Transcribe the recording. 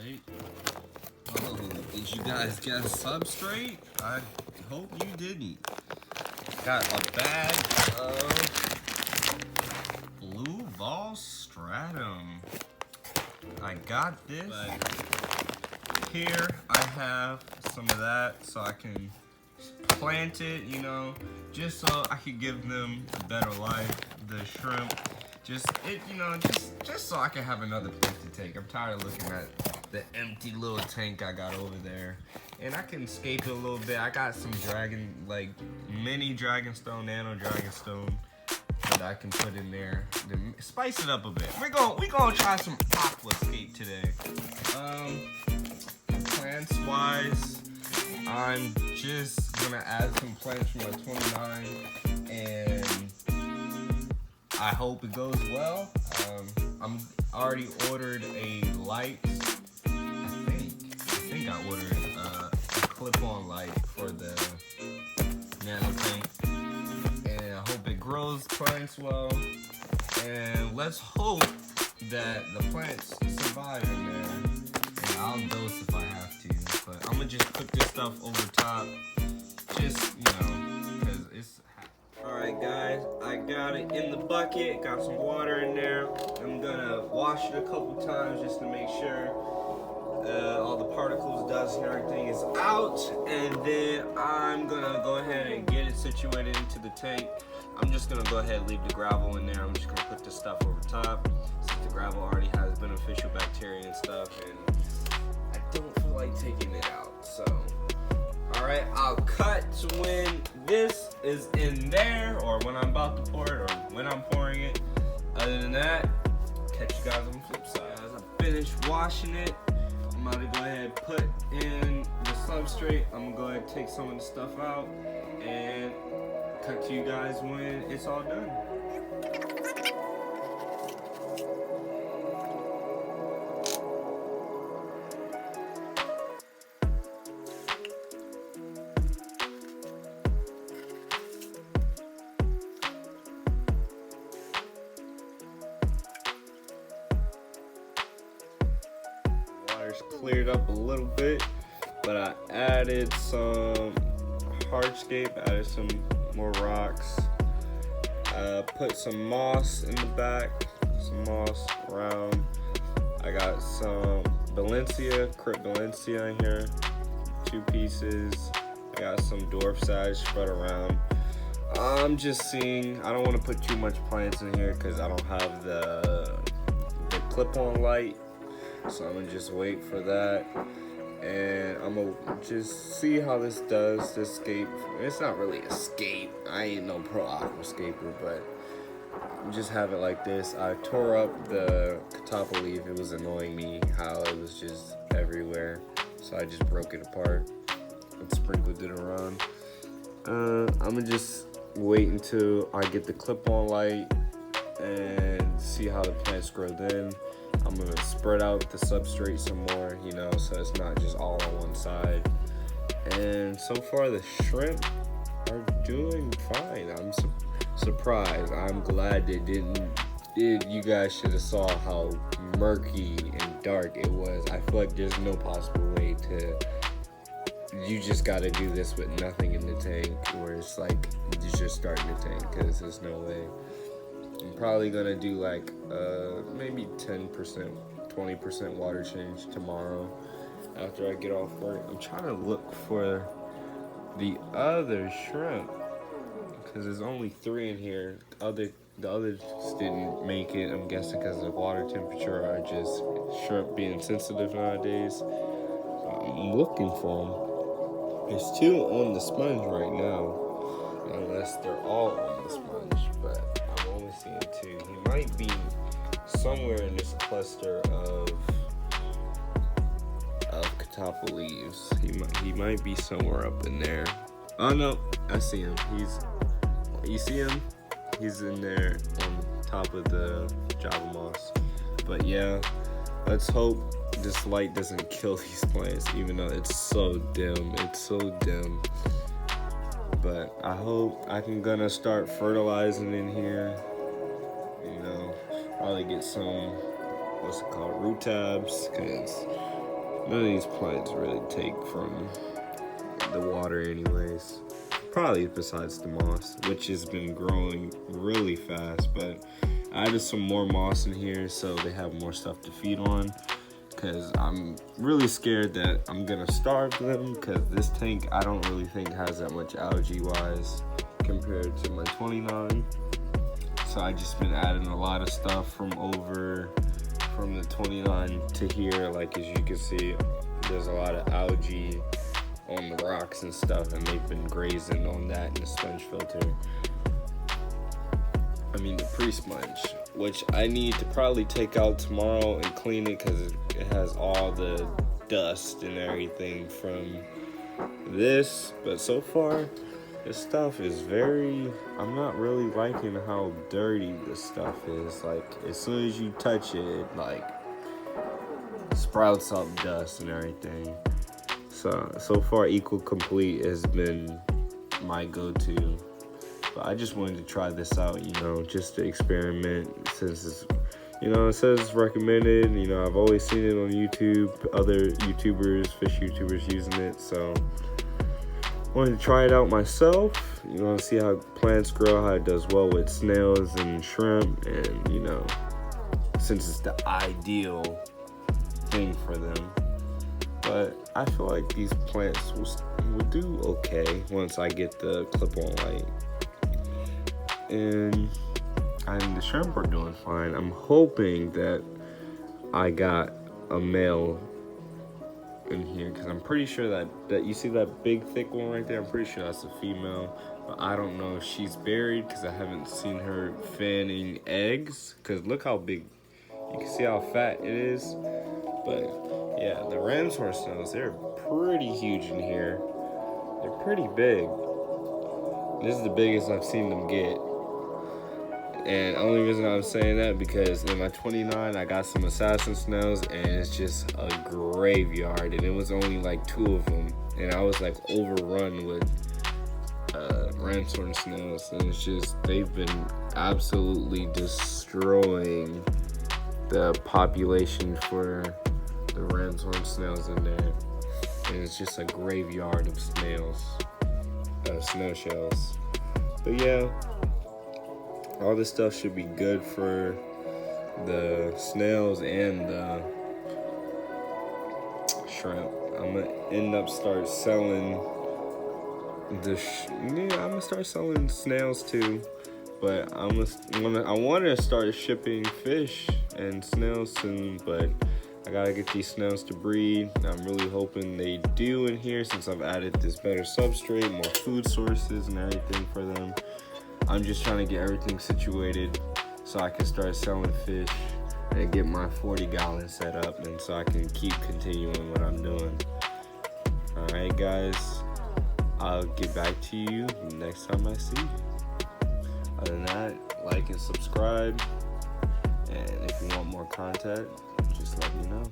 substrate. Oh, did you guys get substrate? I hope you didn't. Got a bag of blue ball stratum. I got this, but here I have some of that so I can plant it, you know, just so I could give them a better life. The shrimp, just so I can have another place to take. I'm tired of looking at the empty little tank I got over there, and I can escape it a little bit. I got some mini dragonstone, nano dragonstone that I can put in there to spice it up a bit. We're gonna try some aquascape today. Plants wise, I'm just gonna add some plants from my 29, and I hope it goes well. I'm already ordered a light. I think I ordered a clip-on light for the Nano tank, and I hope it grows plants well. And let's hope that the plants survive in there. And I'll dose if I have to, but I'm gonna just put this stuff over top, just because it's. Alright guys, I got it in the bucket, got some water in there. I'm gonna wash it a couple times just to make sure all the particles, dust, and everything is out. And then I'm gonna go ahead and get it situated into the tank. I'm just gonna go ahead and leave the gravel in there. I'm just gonna put the stuff over top since the gravel already has beneficial bacteria and stuff, and I don't feel like taking it out, so. Alright, I'll cut when this is in there, or when I'm about to pour it, or when I'm pouring it. Other than that, catch you guys on the flip side. As I finish washing it, I'm about to go ahead and put in the substrate. I'm gonna go ahead and take some of the stuff out and cut to you guys when it's all done. Cleared up a little bit, but I added some hardscape, added some more rocks, put some moss in the back, some moss around. I got some Crypt Valencia in here, 2 pieces. I got some dwarf sage spread around. I'm just seeing, I don't want to put too much plants in here because I don't have the clip-on light. So I'm gonna just wait for that, and I'm gonna just see how this does, this scape. It's not really a scape, I ain't no pro aquascaper, but just have it like this. I tore up the catappa leaf. It was annoying me how it was just everywhere, so I just broke it apart and sprinkled it around. I'm gonna just wait until I get the clip-on light and see how the plants grow then. I'm gonna spread out the substrate some more, so it's not just all on one side. And so far the shrimp are doing fine. I'm surprised. I'm glad they didn't. You guys should have saw how murky and dark it was. I feel like there's no possible way to. You just gotta do this with nothing in the tank, where it's like you just starting the tank, because there's no way. I'm probably gonna do like maybe 10%, 20% water change tomorrow after I get off work. I'm trying to look for the other shrimp because there's only 3 in here. The others didn't make it. I'm guessing because of the water temperature or just shrimp being sensitive nowadays. I'm looking for them. There's 2 on the sponge right now, unless they're all on the sponge, but I'm only seeing 2. He might be somewhere in this cluster of catappa leaves. He might be somewhere up in there. Oh no, I see him. You see him? He's in there on top of the Java moss. But yeah, let's hope this light doesn't kill these plants, even though it's so dim. It's so dim. But I hope gonna start fertilizing in here. Probably get some, root tabs, because None of these plants really take from the water anyways. Probably besides the moss, which has been growing really fast, but I added some more moss in here so they have more stuff to feed on, because I'm really scared that I'm gonna starve them, because this tank I don't really think has that much algae wise compared to my 29. So I just been adding a lot of stuff from the 29 to here. Like, as you can see, there's a lot of algae on the rocks and stuff, and they've been grazing on that in the sponge filter. I mean the pre-sponge, which I need to probably take out tomorrow and clean it, because it has all the dust and everything from this. But so far, this stuff is I'm not really liking how dirty this stuff is. Like, as soon as you touch it, it like sprouts up dust and everything. So far, Equal Complete has been my go-to. But I just wanted to try this out, just to experiment, since it's, it says it's recommended. I've always seen it on YouTube, other YouTubers, fish YouTubers using it. So wanted to try it out myself, see how plants grow, how it does well with snails and shrimp, and since it's the ideal thing for them. But I feel like these plants will do okay once I get the clip-on light. And the shrimp are doing fine. I'm hoping that I got a male in here, because I'm pretty sure that you see that big thick one right there, I'm pretty sure that's a female. But I don't know if she's buried, because I haven't seen her fanning eggs. Because look how big, you can see how fat it is. But yeah, the ram's horse snails, they're pretty huge in here. They're pretty big. This is the biggest I've seen them get. And the only reason I'm saying that, because in my 29 I got some assassin snails, and it's just a graveyard, and it was only like 2 of them, and I was like overrun with ram's horn snails, and it's just, they've been absolutely destroying the population for the ram's horn snails in there. And it's just a graveyard of snow shells. But yeah, all this stuff should be good for the snails and the shrimp. I'm gonna end up start selling I'm gonna start selling snails too, but I want to start shipping fish and snails soon, but I gotta get these snails to breed. I'm really hoping they do in here, since I've added this better substrate, more food sources and everything for them. I'm just trying to get everything situated so I can start selling fish and get my 40 gallon set up, and so I can keep continuing what I'm doing. Alright guys, I'll get back to you next time I see you. Other than that, like and subscribe, and if you want more content, just let me know.